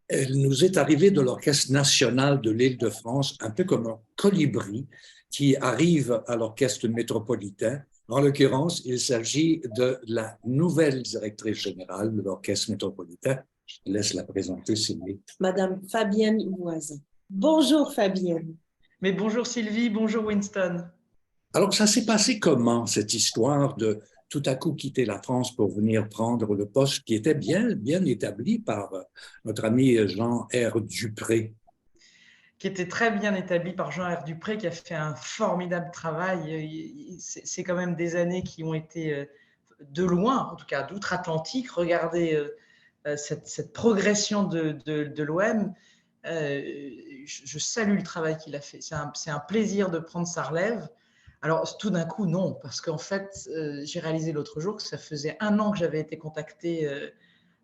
Elle nous est arrivée de l'Orchestre national de l'Île-de-France, un peu comme un colibri qui arrive à l'Orchestre métropolitain. En l'occurrence, il s'agit de la nouvelle directrice générale de l'Orchestre métropolitain. Je laisse la présenter, Sylvie. Madame Fabienne Loisin. Bonjour Fabienne. Mais bonjour Sylvie, bonjour Winston. Alors, ça s'est passé comment, cette histoire de tout à coup quitter la France pour venir prendre le poste qui était bien établi par notre ami Jean R. Dupré? Qui était très bien établi par Jean R. Dupré, qui a fait un formidable travail. C'est quand même des années qui ont été de loin, en tout cas d'outre-Atlantique. Regardez cette progression de l'OM. Je salue le travail qu'il a fait. C'est un plaisir de prendre sa relève. Alors, tout d'un coup, non, parce qu'en fait, j'ai réalisé l'autre jour que ça faisait 1 an que j'avais été contactée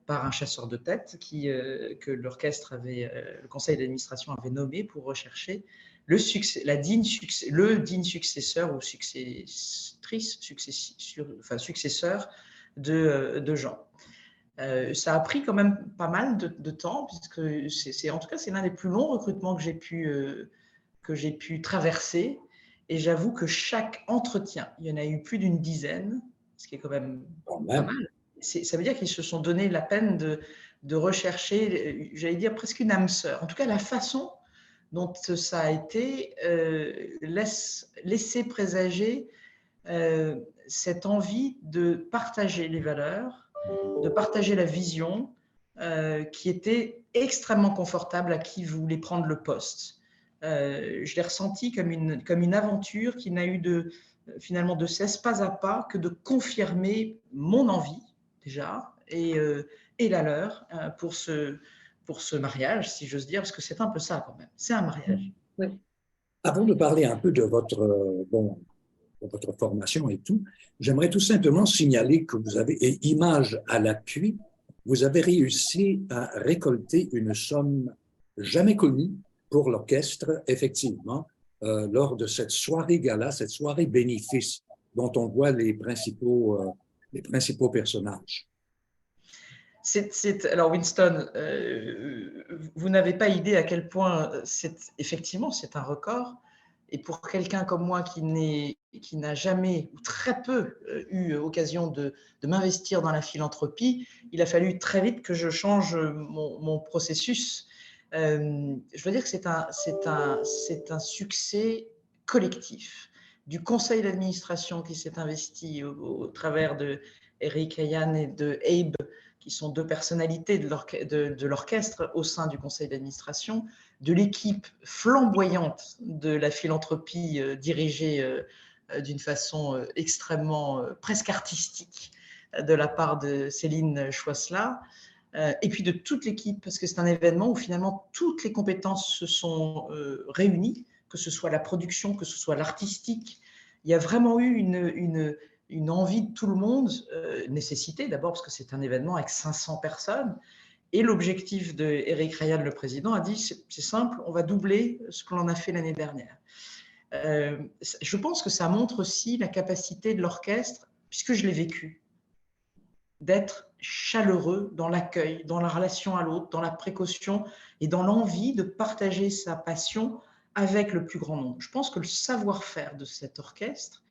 par un chasseur de tête que l'orchestre le conseil d'administration avait nommé pour rechercher le digne successeur ou successeur de Jean. Ça a pris quand même pas mal de temps, puisque en tout cas, c'est l'un des plus longs recrutements que j'ai pu traverser. Et j'avoue que chaque entretien, il y en a eu plus d'une dizaine, ce qui est quand même pas mal. Ça veut dire qu'ils se sont donné la peine de rechercher, j'allais dire presque une âme sœur. En tout cas, la façon dont ça a été laisser présager cette envie de partager les valeurs, de partager la vision qui était extrêmement confortable à qui voulait prendre le poste. Je l'ai ressenti comme une aventure qui n'a eu finalement de cesse, pas à pas, que de confirmer mon envie, déjà, et la leur pour ce mariage, si j'ose dire, parce que c'est un peu ça quand même, c'est un mariage. Oui. Avant de parler un peu de votre formation et tout, j'aimerais tout simplement signaler que vous avez, et image à l'appui, vous avez réussi à récolter une somme jamais connue pour l'orchestre, effectivement, lors de cette soirée gala, cette soirée bénéfice dont on voit les principaux personnages. Alors Winston, vous n'avez pas idée à quel point effectivement c'est un record. Et pour quelqu'un comme moi qui n'a jamais ou très peu eu occasion de m'investir dans la philanthropie, il a fallu très vite que je change mon processus. Je veux dire que c'est un succès collectif du conseil d'administration qui s'est investi au travers de Eric Hayan et de Abe, qui sont 2 personnalités de l'orchestre au sein du conseil d'administration, de l'équipe flamboyante de la philanthropie dirigée d'une façon extrêmement presque artistique de la part de Céline Choisla, et puis de toute l'équipe, parce que c'est un événement où finalement toutes les compétences se sont réunies, que ce soit la production, que ce soit l'artistique. Il y a vraiment eu une envie de tout le monde, nécessité d'abord parce que c'est un événement avec 500 personnes. Et l'objectif de Eric Ryan, le président, a dit c'est simple, on va doubler ce que l'on a fait l'année dernière. Je pense que ça montre aussi la capacité de l'orchestre, puisque je l'ai vécu, d'être chaleureux dans l'accueil, dans la relation à l'autre, dans la précaution et dans l'envie de partager sa passion avec le plus grand nombre. Je pense que le savoir-faire de cet orchestre,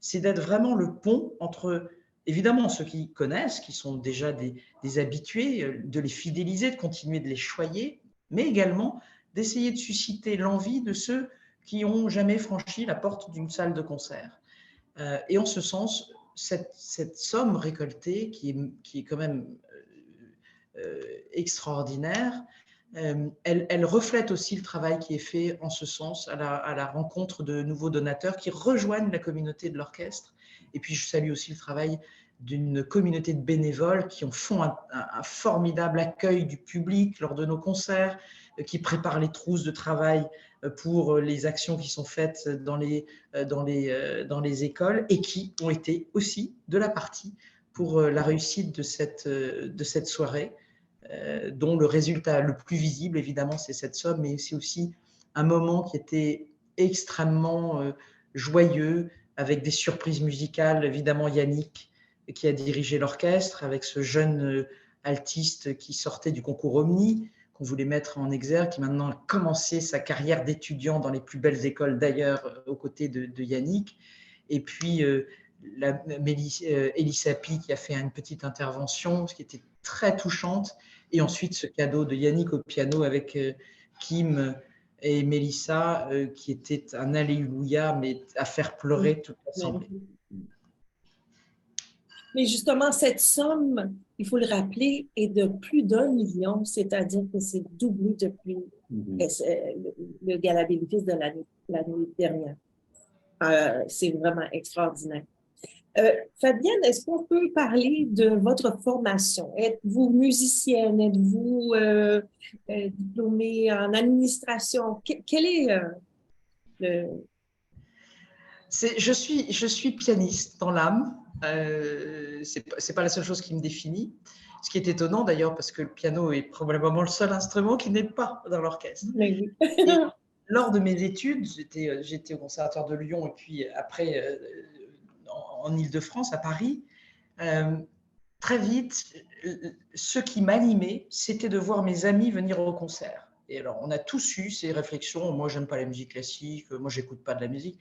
c'est d'être vraiment le pont entre, évidemment, ceux qui connaissent, qui sont déjà des habitués, de les fidéliser, de continuer de les choyer, mais également d'essayer de susciter l'envie de ceux qui n'ont jamais franchi la porte d'une salle de concert. Et en ce sens, cette somme récoltée, qui est quand même extraordinaire, elle reflète aussi le travail qui est fait en ce sens à la rencontre de nouveaux donateurs qui rejoignent la communauté de l'orchestre. Et puis je salue aussi le travail d'une communauté de bénévoles qui font un formidable accueil du public lors de nos concerts, qui préparent les trousses de travail pour les actions qui sont faites dans les écoles et qui ont été aussi de la partie pour la réussite de cette soirée, dont le résultat le plus visible, évidemment, c'est cette somme, mais c'est aussi un moment qui était extrêmement joyeux, avec des surprises musicales, évidemment Yannick, qui a dirigé l'orchestre, avec ce jeune altiste qui sortait du concours Omni, qu'on voulait mettre en exergue, qui maintenant a commencé sa carrière d'étudiant dans les plus belles écoles d'ailleurs, aux côtés de Yannick. Et puis, Elissa Pi qui a fait une petite intervention, ce qui était très touchante. Et ensuite, ce cadeau de Yannick au piano avec Kim et Mélissa, qui était un alléluia, mais à faire pleurer toute l'assemblée. Mais justement, cette somme, il faut le rappeler, est de plus d'1 million, c'est-à-dire que c'est doublé depuis le Gala bénéfice de l'année dernière. C'est vraiment extraordinaire. Fabienne, est-ce qu'on peut parler de votre formation? Êtes-vous musicienne? Êtes-vous diplômée en administration? Quel est le... Je suis pianiste dans l'âme. C'est pas la seule chose qui me définit. Ce qui est étonnant d'ailleurs, parce que le piano est probablement le seul instrument qui n'est pas dans l'orchestre. Oui. Lors de mes études, j'étais au Conservatoire de Lyon et puis après en Île-de-France, à Paris. Très vite, ce qui m'animait, c'était de voir mes amis venir au concert. Et alors, on a tous eu ces réflexions. Moi, j'aime pas la musique classique. Moi, j'écoute pas de la musique.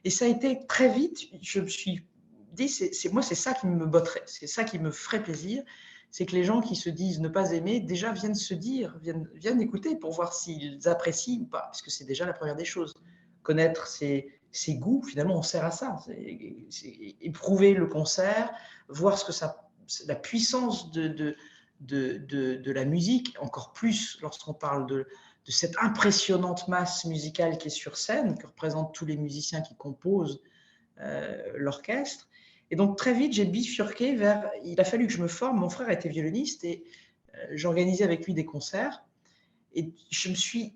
Et ça a été très vite. Je me suis dit, moi, c'est ça qui me botterait. C'est ça qui me ferait plaisir. C'est que les gens qui se disent ne pas aimer, déjà viennent se dire, viennent écouter pour voir s'ils apprécient ou pas. Parce que c'est déjà la première des choses. Connaître ses goûts, finalement, on sert à ça. C'est éprouver le concert, voir ce que ça, la puissance de la musique, encore plus lorsqu'on parle de cette impressionnante masse musicale qui est sur scène, que représentent tous les musiciens qui composent l'orchestre. Et donc, très vite, j'ai bifurqué vers... Il a fallu que je me forme. Mon frère était violoniste et j'organisais avec lui des concerts. Et je me suis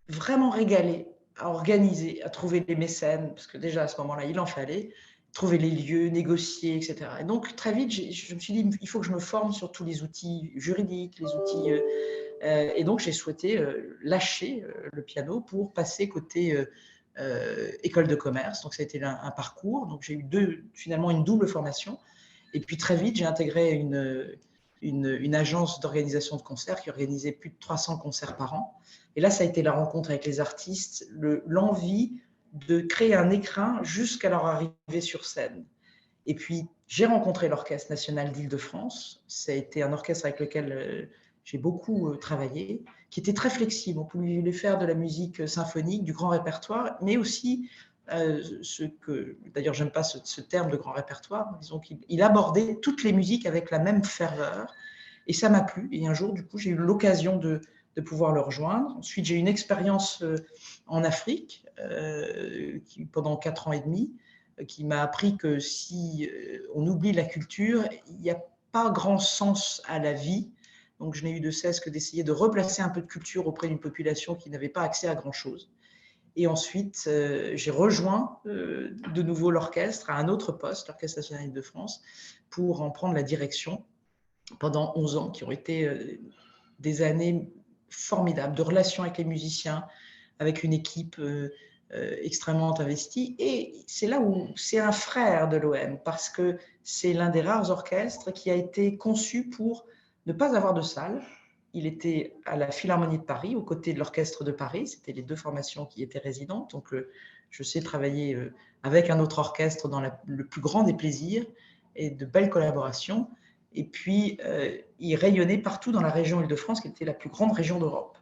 vraiment régalée à organiser, à trouver des mécènes, parce que déjà, à ce moment-là, il en fallait, trouver les lieux, négocier, etc. Et donc, très vite, je me suis dit, il faut que je me forme sur tous les outils juridiques, les outils... et donc, j'ai souhaité lâcher le piano pour passer côté école de commerce. Donc, ça a été un parcours. Donc, j'ai eu finalement une double formation. Et puis, très vite, j'ai intégré une agence d'organisation de concerts qui organisait plus de 300 concerts par an. Et là, ça a été la rencontre avec les artistes, l'envie de créer un écrin jusqu'à leur arrivée sur scène. Et puis, j'ai rencontré l'Orchestre national d'Île-de-France. Ça a été un orchestre avec lequel j'ai beaucoup travaillé, qui était très flexible. On pouvait faire de la musique symphonique, du grand répertoire, mais aussi ce que, d'ailleurs, j'aime pas ce terme de grand répertoire, disons qu'il abordait toutes les musiques avec la même ferveur. Et ça m'a plu. Et un jour, du coup, j'ai eu l'occasion de pouvoir le rejoindre. Ensuite, j'ai eu une expérience en Afrique pendant 4 ans et demi, qui m'a appris que si on oublie la culture, il n'y a pas grand sens à la vie. Donc, je n'ai eu de cesse que d'essayer de replacer un peu de culture auprès d'une population qui n'avait pas accès à grand-chose. Et ensuite, j'ai rejoint de nouveau l'orchestre à un autre poste, l'Orchestre national d'Île-de-France, pour en prendre la direction pendant 11 ans, qui ont été des années formidables de relations avec les musiciens, avec une équipe extrêmement investie. Et c'est là où c'est un frère de l'OM, parce que c'est l'un des rares orchestres qui a été conçu pour ne pas avoir de salle. Il était à la Philharmonie de Paris, aux côtés de l'Orchestre de Paris. C'était les 2 formations qui étaient résidentes. Donc, je sais travailler avec un autre orchestre dans le plus grand des plaisirs et de belles collaborations. Et puis, il rayonnait partout dans la région Île-de-France, qui était la plus grande région d'Europe.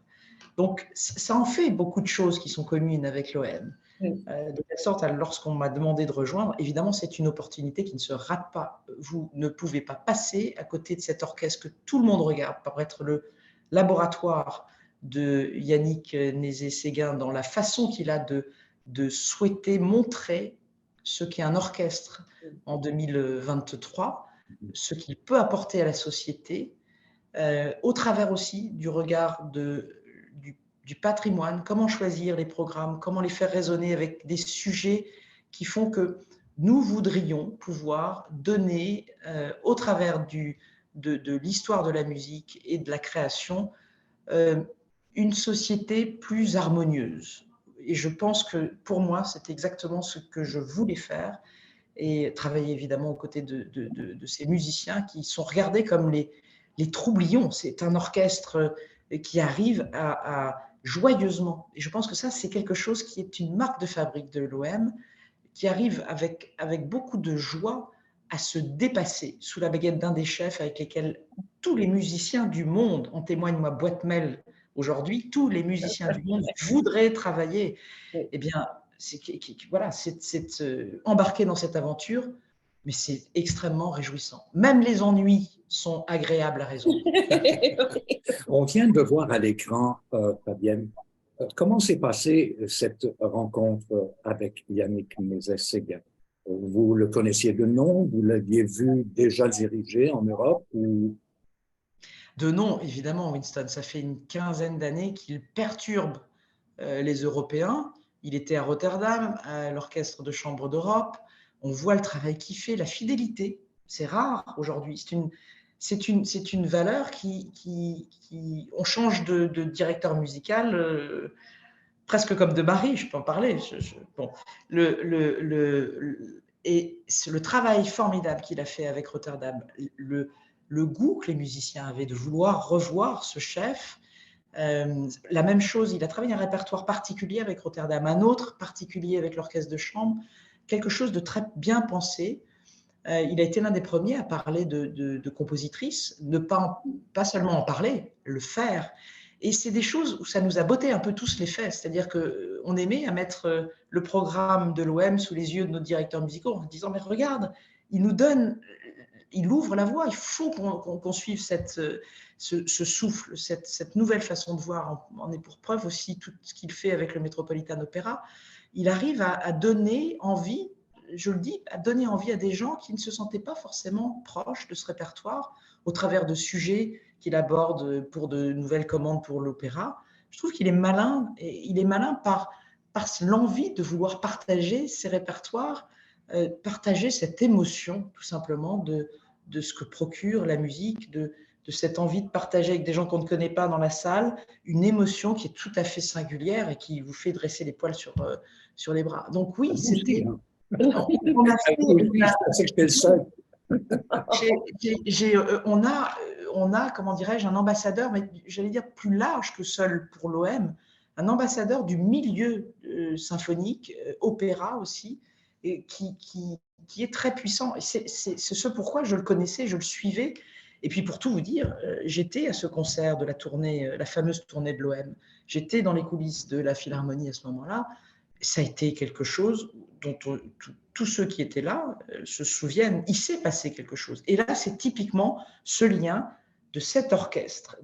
Donc, ça en fait beaucoup de choses qui sont communes avec l'OM. Oui. De telle sorte, lorsqu'on m'a demandé de rejoindre, évidemment, c'est une opportunité qui ne se rate pas. Vous ne pouvez pas passer à côté de cet orchestre que tout le monde regarde pour être le laboratoire de Yannick Nézet-Séguin dans la façon qu'il a de souhaiter montrer ce qu'est un orchestre en 2023, ce qu'il peut apporter à la société, au travers aussi du regard du patrimoine, comment choisir les programmes, comment les faire résonner avec des sujets qui font que nous voudrions pouvoir donner, au travers de l'histoire de la musique et de la création, une société plus harmonieuse. Et je pense que pour moi, c'est exactement ce que je voulais faire, et travailler évidemment aux côtés de ces musiciens qui sont regardés comme les troublions. C'est un orchestre qui arrive joyeusement. Et je pense que ça, c'est quelque chose qui est une marque de fabrique de l'OM, qui arrive avec beaucoup de joie à se dépasser sous la baguette d'un des chefs avec lesquels tous les musiciens du monde, en témoigne ma boîte mail aujourd'hui, tous les musiciens du monde voudraient travailler. Eh bien, voilà, c'est embarquer dans cette aventure, mais c'est extrêmement réjouissant. Même les ennuis sont agréables à résoudre. On vient de voir à l'écran, Fabienne, comment s'est passée cette rencontre avec Yannick Nézet-Séguin? Vous le connaissiez de nom, vous l'aviez vu déjà diriger en Europe ou... De nom, évidemment, Winston. Ça fait une quinzaine d'années qu'il perturbe les Européens. Il était à Rotterdam, à l'Orchestre de Chambre d'Europe. On voit le travail qu'il fait, la fidélité. C'est rare aujourd'hui. C'est une valeur on change de directeur musical presque comme de mari, je peux en parler. Bon, et le travail formidable qu'il a fait avec Rotterdam, le goût que les musiciens avaient de vouloir revoir ce chef. La même chose, il a travaillé un répertoire particulier avec Rotterdam, un autre particulier avec l'orchestre de chambre, quelque chose de très bien pensé. Il a été l'un des premiers à parler de compositrice, ne pas seulement en parler, le faire. Et c'est des choses où ça nous a botté un peu tous les fesses, c'est-à-dire qu'on aimait à mettre le programme de l'OM sous les yeux de nos directeurs musicaux en disant « mais regarde, il nous donne, il ouvre la voie, il faut qu'on suive ce souffle, cette nouvelle façon de voir. » On est pour preuve aussi tout ce qu'il fait avec le Metropolitan Opera. Il arrive à donner envie, je le dis, à donner envie à des gens qui ne se sentaient pas forcément proches de ce répertoire au travers de sujets qu'il aborde pour de nouvelles commandes pour l'opéra. Je trouve qu'il est malin, et il est malin par l'envie de vouloir partager ces répertoires, partager cette émotion tout simplement de ce que procure la musique, de cette envie de partager avec des gens qu'on ne connaît pas dans la salle, une émotion qui est tout à fait singulière et qui vous fait dresser les poils sur les bras. Donc oui, c'était... On a, comment dirais-je, un ambassadeur, mais j'allais dire plus large que seul pour l'OM, un ambassadeur du milieu symphonique, opéra aussi, et qui est très puissant. Et c'est ce pourquoi je le connaissais, je le suivais. Et puis pour tout vous dire, j'étais à ce concert de la tournée, la fameuse tournée de l'OM. J'étais dans les coulisses de la Philharmonie à ce moment-là. Ça a été quelque chose dont tous ceux qui étaient là se souviennent. Il s'est passé quelque chose. Et là, c'est typiquement ce lien de cet orchestre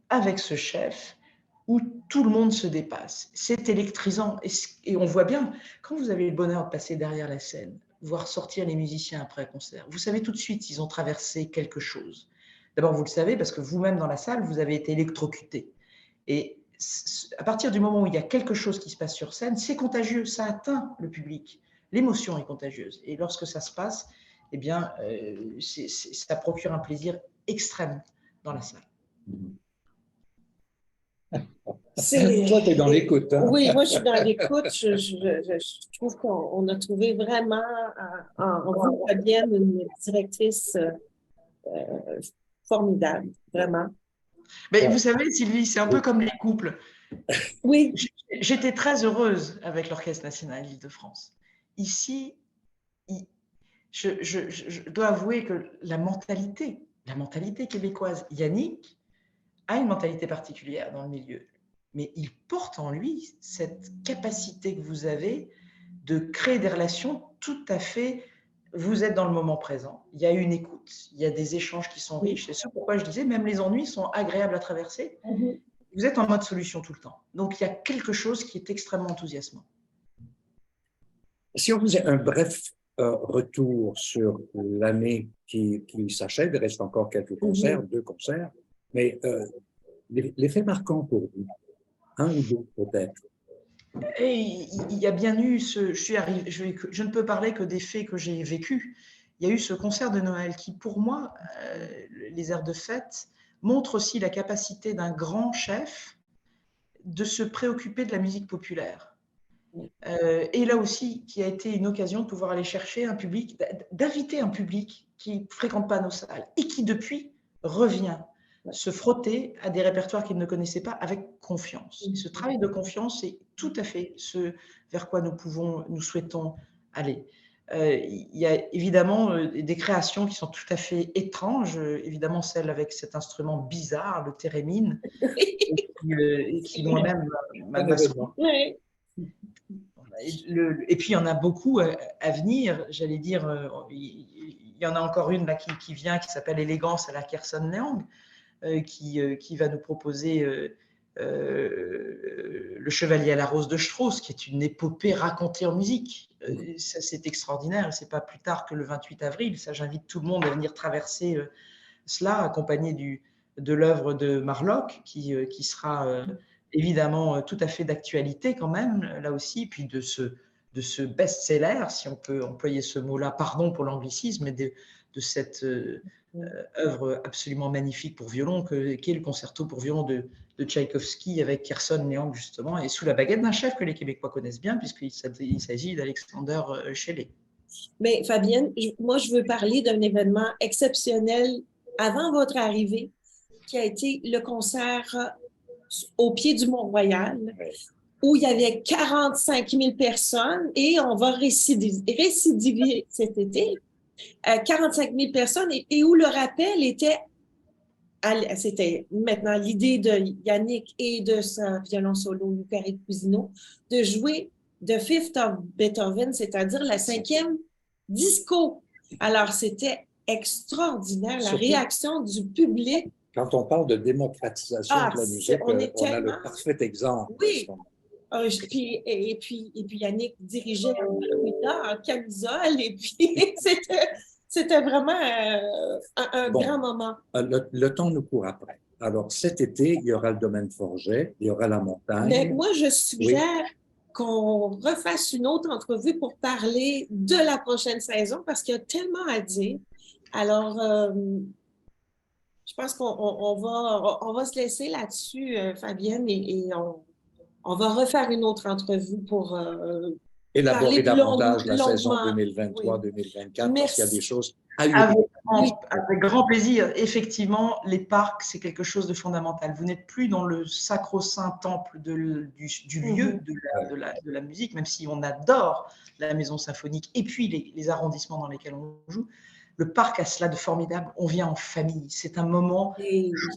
avec ce chef où tout le monde se dépasse. C'est électrisant. Et on voit bien, quand vous avez le bonheur de passer derrière la scène, voir sortir les musiciens après un concert, vous savez tout de suite s'ils ont traversé quelque chose. D'abord, vous le savez parce que vous-même dans la salle, vous avez été électrocuté. Et à partir du moment où il y a quelque chose qui se passe sur scène, c'est contagieux, ça atteint le public. L'émotion est contagieuse. Et lorsque ça se passe, eh bien, ça procure un plaisir extrême dans la salle. Toi, tu es dans l'écoute. Hein? Oui, moi, je suis dans l'écoute. Je trouve qu'on a trouvé vraiment en vous, Fabienne, une directrice formidable, vraiment. Mais vous savez, Sylvie, c'est un peu comme les couples. Oui. J'étais très heureuse avec l'Orchestre national d'Île-de-France. Ici, je dois avouer que la mentalité québécoise, Yannick a une mentalité particulière dans le milieu, mais il porte en lui cette capacité que vous avez de créer des relations tout à fait... Vous êtes dans le moment présent, il y a une écoute, il y a des échanges qui sont riches. C'est ce pourquoi je disais, même les ennuis sont agréables à traverser. Vous êtes en mode solution tout le temps. Donc, il y a quelque chose qui est extrêmement enthousiasmant. Si on faisait un bref retour sur l'année qui s'achève, il reste encore quelques concerts, 2 concerts, mais les faits marquants pour vous, un ou deux peut-être. Et il y a bien eu je ne peux parler que des faits que j'ai vécus. Il y a eu ce concert de Noël qui, pour moi, les airs de fête, montre aussi la capacité d'un grand chef de se préoccuper de la musique populaire. Et là aussi, qui a été une occasion de pouvoir aller chercher un public, d'inviter un public qui ne fréquente pas nos salles et qui, depuis, revient se frotter à des répertoires qu'ils ne connaissaient pas avec confiance. Et ce travail de confiance, c'est tout à fait ce vers quoi nous souhaitons aller. Il y a évidemment des créations qui sont tout à fait étranges, évidemment celle avec cet instrument bizarre, le thérémine, et qui moi-même m'a fasciné. Ouais. Et puis, il y en a beaucoup à venir, j'allais dire. Il y en a encore une là, qui vient, qui s'appelle Élégance à la Kherson Leang, qui va nous proposer Le Chevalier à la Rose de Strauss, qui est une épopée racontée en musique. Ça, c'est extraordinaire. C'est pas plus tard que le 28 avril. Ça, j'invite tout le monde à venir traverser cela, accompagné de l'œuvre de Marlock, qui sera évidemment tout à fait d'actualité quand même, là aussi, puis de ce best-seller, si on peut employer ce mot-là, pardon pour l'anglicisme, mais de cette œuvre absolument magnifique pour violon, qu'est le concerto pour violon de Tchaïkovski avec Kherson Leang, justement, et sous la baguette d'un chef que les Québécois connaissent bien, puisqu'il s'agit d'Alexander Shelley. Mais Fabienne, moi, je veux parler d'un événement exceptionnel avant votre arrivée, qui a été le concert au pied du Mont-Royal, où il y avait 45 000 personnes, et on va récidiver cet été, 45 000 personnes, et où le rappel était, c'était maintenant l'idée de Yannick et de sa violon solo, Yukari Cousineau, de jouer The Fifth of Beethoven, c'est-à-dire la 5e disco. Alors, c'était extraordinaire, la réaction du public. Quand on parle de démocratisation de la musique, on a le parfait exemple. Oui. Et puis Yannick dirigeait en camisole, et puis c'était vraiment un grand moment. Le temps nous court après. Alors, cet été, il y aura le domaine Forget, il y aura la montagne. Mais moi, je suggère qu'on refasse une autre entrevue pour parler de la prochaine saison, parce qu'il y a tellement à dire. Alors, je pense qu'on va se laisser là-dessus, Fabienne, et on va refaire une autre entrevue pour élaborer davantage la saison 2023-2024, parce qu'il y a des choses à avec grand plaisir. Effectivement, les parcs, c'est quelque chose de fondamental. Vous n'êtes plus dans le sacro-saint temple du lieu de la musique, même si on adore la maison symphonique et puis les arrondissements dans lesquels on joue. Le parc a cela de formidable. On vient en famille. C'est un moment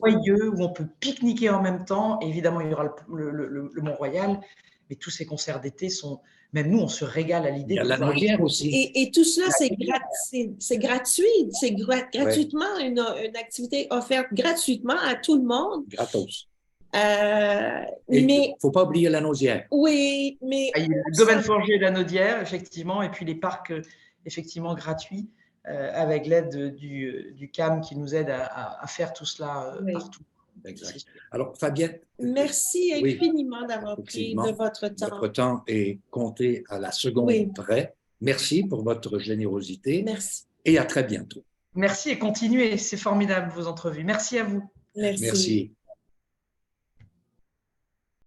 joyeux où on peut pique-niquer en même temps. Et évidemment, il y aura le Mont-Royal, mais tous ces concerts d'été sont… Même nous, on se régale à l'idée. Il y a la Naudière aussi. Et tout cela, c'est gratuit. C'est gratuitement une activité offerte gratuitement à tout le monde. Gratos. Mais il ne faut pas oublier la Naudière. Oui, mais… Le domaine Forget et la Naudière, effectivement, et puis les parcs, effectivement, gratuits, avec l'aide du CAM qui nous aide à faire tout cela partout. Exact. Alors, Fabienne. Merci infiniment d'avoir pris de votre temps. Votre temps est compté à la seconde près. Merci pour votre générosité. Merci. Et à très bientôt. Merci et continuez. C'est formidable, vos entrevues. Merci à vous. Merci. Merci.